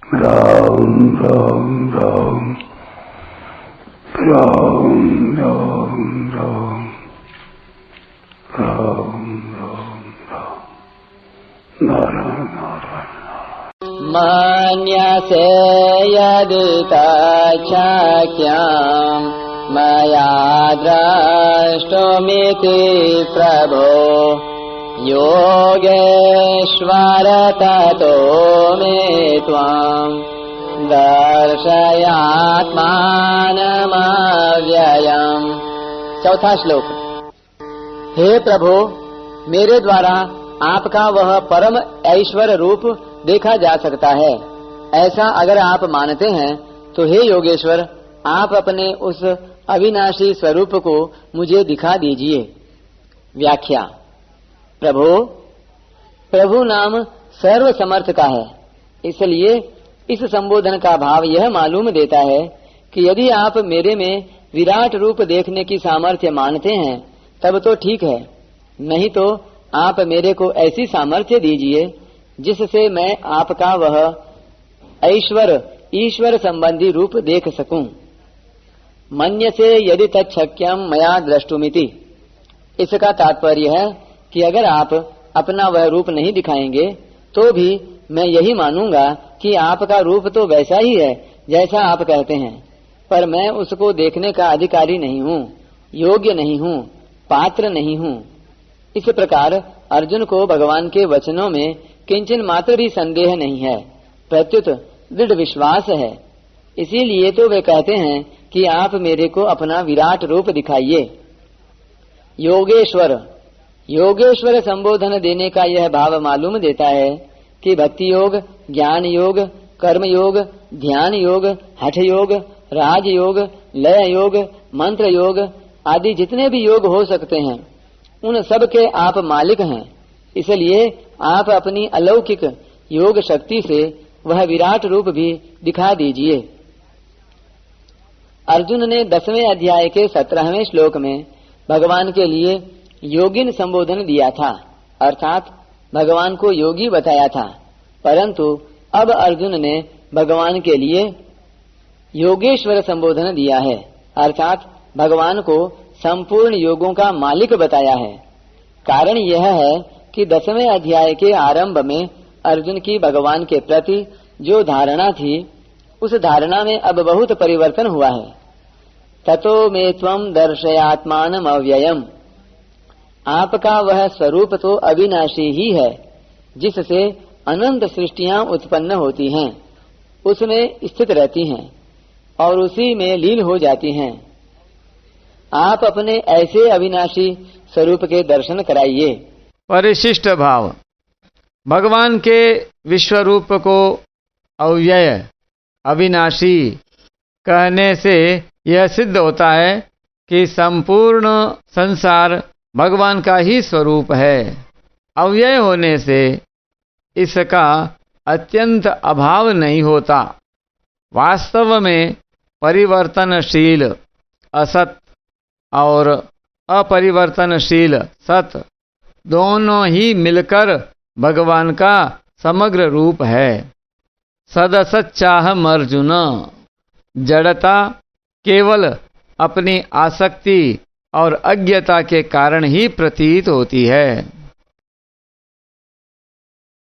राम राम राम राम राम राम राम राम राम नारायण नारायण। मन्यसे यदि तच्छक्यं मया द्रष्टुमिति प्रभो योगेश्वर ततो मे त्वां दर्शयात्मानमव्ययम्। चौथा श्लोक। हे प्रभु, मेरे द्वारा आपका वह परम ऐश्वर्य रूप देखा जा सकता है। ऐसा अगर आप मानते हैं तो हे योगेश्वर, आप अपने उस अविनाशी स्वरूप को मुझे दिखा दीजिए। व्याख्या। प्रभु नाम सर्व समर्थ का है, इसलिए इस संबोधन का भाव यह मालूम देता है कि यदि आप मेरे में विराट रूप देखने की सामर्थ्य मानते हैं तब तो ठीक है, नहीं तो आप मेरे को ऐसी सामर्थ्य दीजिए जिससे मैं आपका वह ईश्वर संबंधी रूप देख सकूं। मन्यसे यदि तच्छक्यं मया द्रष्टुमिति। इसका तात्पर्य है कि अगर आप अपना वह रूप नहीं दिखाएंगे तो भी मैं यही मानूंगा कि आपका रूप तो वैसा ही है जैसा आप कहते हैं, पर मैं उसको देखने का अधिकारी नहीं हूँ, योग्य नहीं हूँ, पात्र नहीं हूँ। इस प्रकार अर्जुन को भगवान के वचनों में किंचन मात्र भी संदेह नहीं है, प्रत्युत दृढ़ विश्वास है। इसीलिए तो वे कहते हैं कि आप मेरे को अपना विराट रूप दिखाइए। योगेश्वर संबोधन देने का यह भाव मालूम देता है कि भक्ति योग, ज्ञान योग, कर्म योग, ध्यान योग, हठ योग, राज योग, लय योग, मंत्र योग आदि जितने भी योग हो सकते हैं उन सब के आप मालिक हैं। इसलिए आप अपनी अलौकिक योग शक्ति से वह विराट रूप भी दिखा दीजिए। अर्जुन ने 10वें अध्याय के 17वें श्लोक में भगवान के लिए योगिन संबोधन दिया था, अर्थात भगवान को योगी बताया था, परंतु अब अर्जुन ने भगवान के लिए योगेश्वर संबोधन दिया है, अर्थात भगवान को संपूर्ण योगों का मालिक बताया है। कारण यह है कि 10वें अध्याय के आरंभ में अर्जुन की भगवान के प्रति जो धारणा थी उस धारणा में अब बहुत परिवर्तन हुआ है। ततो मे त्वं दर्शयात्मानम् अव्ययम्। आपका वह स्वरूप तो अविनाशी ही है जिससे अनंत सृष्टियां उत्पन्न होती हैं, उसमें स्थित रहती हैं और उसी में लीन हो जाती हैं। आप अपने ऐसे अविनाशी स्वरूप के दर्शन कराइए। परिशिष्ट भाव। भगवान के विश्वरूप को अव्यय, अविनाशी कहने से यह सिद्ध होता है कि संपूर्ण संसार भगवान का ही स्वरूप है। अव्यय होने से इसका अत्यंत अभाव नहीं होता। वास्तव में परिवर्तनशील असत और अपरिवर्तनशील सत दोनों ही मिलकर भगवान का समग्र रूप है। सदसच्चाहम् अर्जुन। जड़ता केवल अपनी आसक्ति और अज्ञता के कारण ही प्रतीत होती है।